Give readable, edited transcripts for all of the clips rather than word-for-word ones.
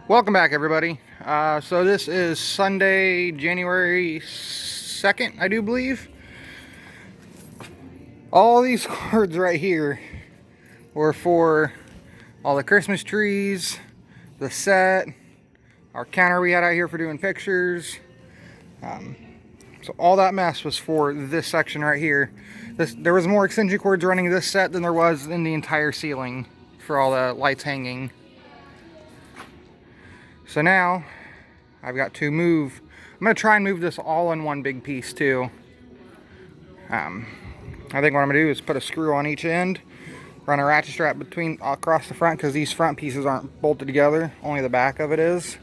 Welcome back, everybody. So this is Sunday, January 2nd, I do believe. All these cards right here were for all the Christmas trees, the set, our counter we had out here for doing pictures. So all that mess was for this section right here. There was more extension cords running this set than there was in the entire ceiling for all the lights hanging. So now I've got to move. I'm going to try and move this all in one big piece too. I think what I'm going to do is put a screw on each end, run a ratchet strap across the front, because these front pieces aren't bolted together, only the back of it is.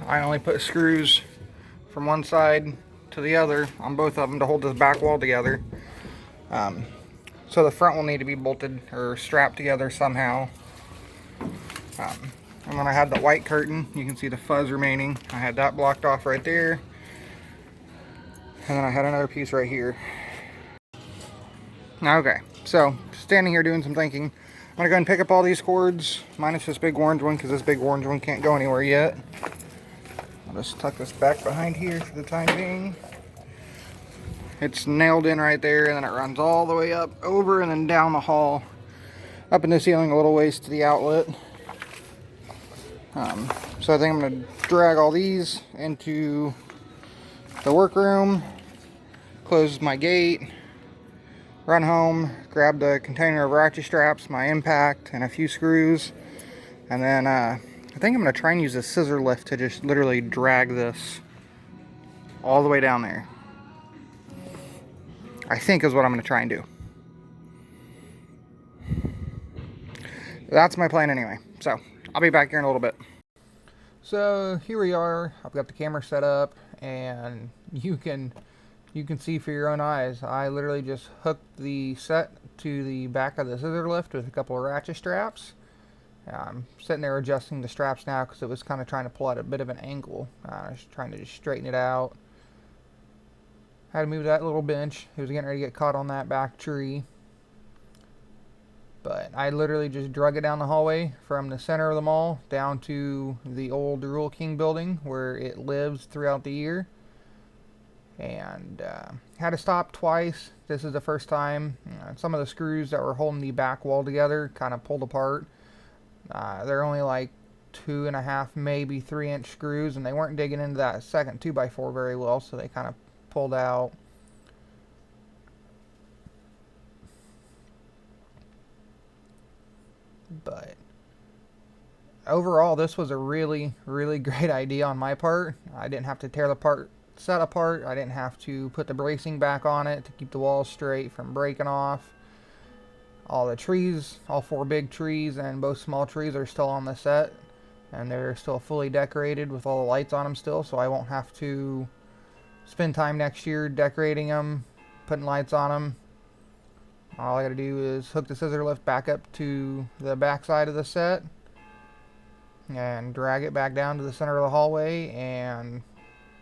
I only put screws from one side to the other on both of them to hold this back wall together. So the front will need to be bolted or strapped together somehow. And then I had the white curtain, you can see the fuzz remaining. I had that blocked off right there. And then I had another piece right here. Okay, so standing here doing some thinking. I'm gonna go ahead and pick up all these cords, minus this big orange one, because this big orange one can't go anywhere yet. I'll just tuck this back behind here for the time being. It's nailed in right there, and then it runs all the way up, over, and then down the hall, up in the ceiling a little ways to the outlet. So I think I'm going to drag all these into the workroom, close my gate, run home, grab the container of ratchet straps, my impact, and a few screws. And then I think I'm going to try and use a scissor lift to just literally drag this all the way down there. I think is what I'm going to try and do. That's my plan anyway. So I'll be back here in a little bit. So here we are. I've got the camera set up, and you can see for your own eyes. I literally just hooked the set to the back of the scissor lift with a couple of ratchet straps. I'm sitting there adjusting the straps now because it was kind of trying to pull at a bit of an angle. I was trying to just straighten it out. Had to move that little bench. It was getting ready to get caught on that back tree. But I literally just drug it down the hallway from the center of the mall down to the old Rule King building where it lives throughout the year. And had to stop twice. This is the first time. Some of the screws that were holding the back wall together kind of pulled apart. They're only like 2.5, maybe 3-inch screws, and they weren't digging into that second 2x4 very well, so they kind of pulled out. But overall, this was a really great idea on my part. I didn't have to tear the set apart. I didn't have to put the bracing back on it to keep the walls straight from breaking off. All the trees, all 4 big trees and both small trees are still on the set, and they're still fully decorated with all the lights on them still, so I won't have to spend time next year decorating them, putting lights on them. All I gotta do is hook the scissor lift back up to the back side of the set and drag it back down to the center of the hallway and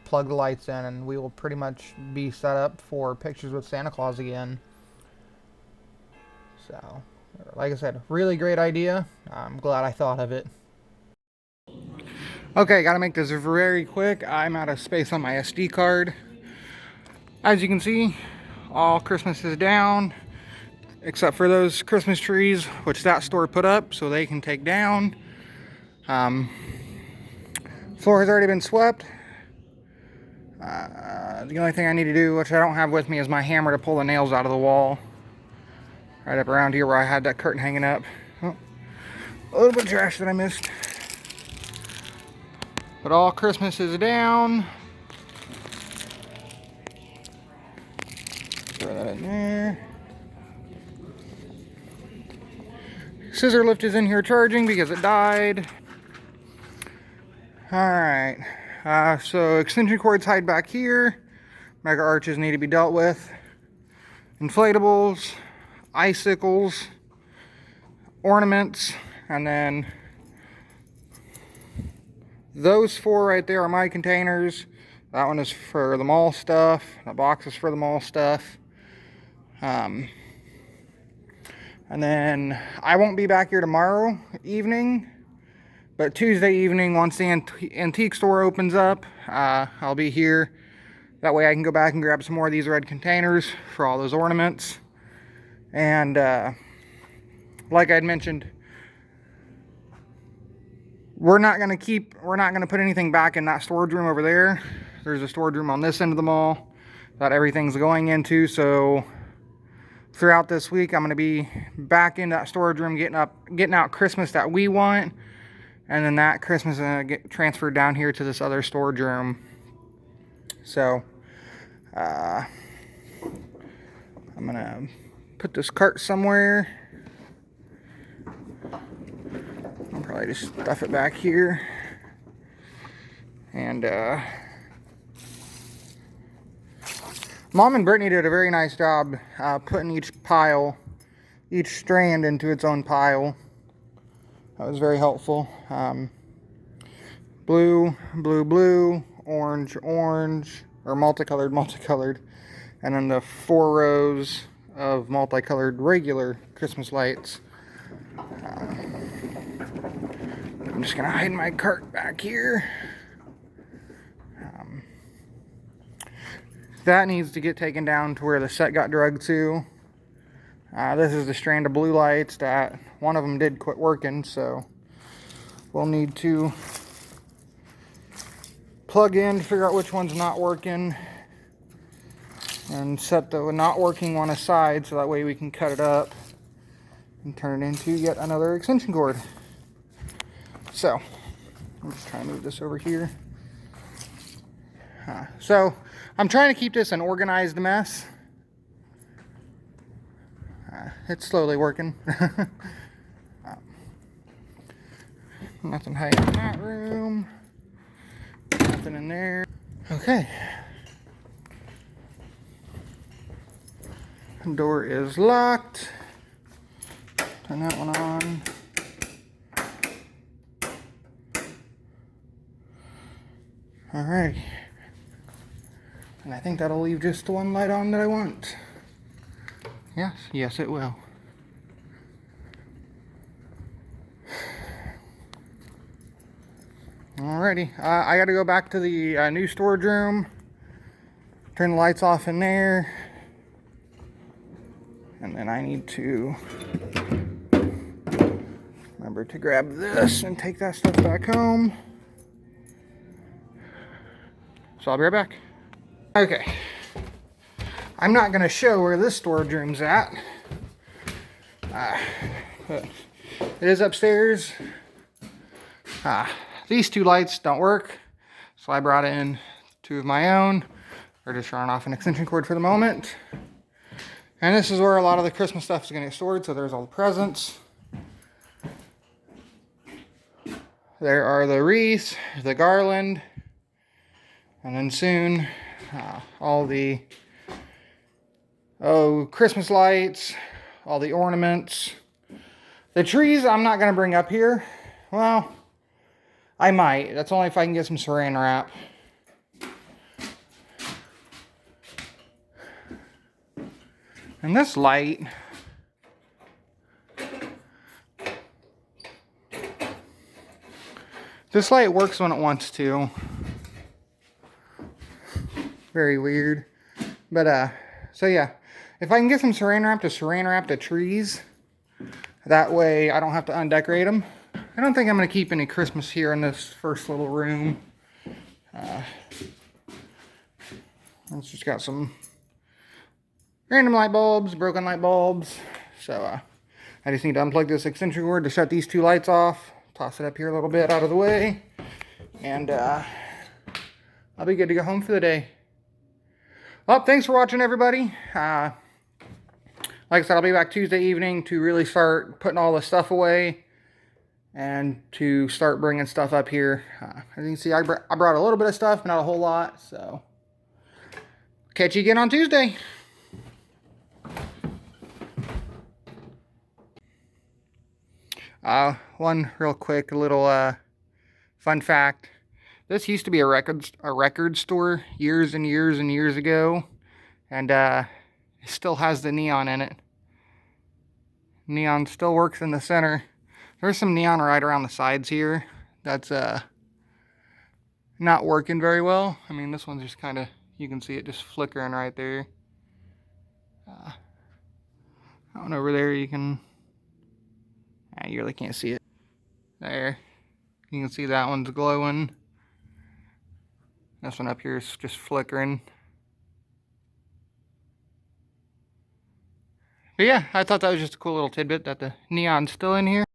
plug the lights in, and we will pretty much be set up for pictures with Santa Claus again. So, like I said, really great idea. I'm glad I thought of it. Okay, gotta make this very quick. I'm out of space on my SD card. As you can see, all Christmas is down, except for those Christmas trees, which that store put up so they can take down. Floor has already been swept. The only thing I need to do, which I don't have with me, is my hammer to pull the nails out of the wall. Right up around here where I had that curtain hanging up. Oh, a little bit of trash that I missed. But all Christmas is down. Throw that in there. Scissor lift is in here charging because it died. Alright. So extension cords hide back here. Mega arches need to be dealt with. Inflatables, icicles, ornaments, and then those 4 right there are my containers. That one is for the mall stuff. That box is for the mall stuff. And then I won't be back here tomorrow evening, but Tuesday evening, once the antique store opens up, I'll be here. That way I can go back and grab some more of these red containers for all those ornaments. And like I'd mentioned, we're not gonna put anything back in that storage room over there. There's a storage room on this end of the mall that everything's going into, so throughout this week, I'm going to be back in that storage room getting out Christmas that we want. And then that Christmas is going to get transferred down here to this other storage room. So, I'm going to put this cart somewhere. I'll probably just stuff it back here. And, Mom and Brittany did a very nice job putting each strand into its own pile. That was very helpful. Blue, blue, blue, orange, orange, or multicolored. And then the 4 rows of multicolored regular Christmas lights. I'm just going to hide my cart back here. That needs to get taken down to where the set got drugged to. This is the strand of blue lights that one of them did quit working, so we'll need to plug in to figure out which one's not working and set the not working one aside so that way we can cut it up and turn it into yet another extension cord. So I'm just trying to move this over here. So I'm trying to keep this an organized mess. It's slowly working. Nothing hiding in that room. Nothing in there. Okay. Door is locked. Turn that one on. Alrighty. And I think that'll leave just the one light on that I want. Yes, it will. Alrighty, I gotta go back to the new storage room, turn the lights off in there, and then I need to remember to grab this and take that stuff back home. So I'll be right back. Okay, I'm not going to show where this storage room's at, but it is upstairs. These 2 lights don't work, so I brought in 2 of my own. They're just running off an extension cord for the moment. And this is where a lot of the Christmas stuff is going to get stored, so there's all the presents. There are the wreaths, the garland, and then soon all the Christmas lights, all the ornaments. The trees I'm not going to bring up here. Well, I might. That's only if I can get some saran wrap. And this light, works when it wants to. Very weird. But, so yeah. If I can get some saran wrap the trees, that way I don't have to undecorate them. I don't think I'm going to keep any Christmas here in this first little room. It's just got some random light bulbs, broken light bulbs. So, I just need to unplug this extension cord to shut these 2 lights off. Toss it up here a little bit out of the way. And, I'll be good to go home for the day. Well, thanks for watching, everybody. Like I said, I'll be back Tuesday evening to really start putting all this stuff away and to start bringing stuff up here. As you can see, I brought a little bit of stuff, not a whole lot. So, catch you again on Tuesday. One real quick little fun fact. This used to be a record store years and years and years ago, and it still has the neon in it. Neon still works in the center. There's some neon right around the sides here that's not working very well. I mean, this one's just kind of, you can see it just flickering right there. That one over there, you can, you really can't see it. There, you can see that one's glowing. This one up here is just flickering. But yeah, I thought that was just a cool little tidbit that the neon's still in here.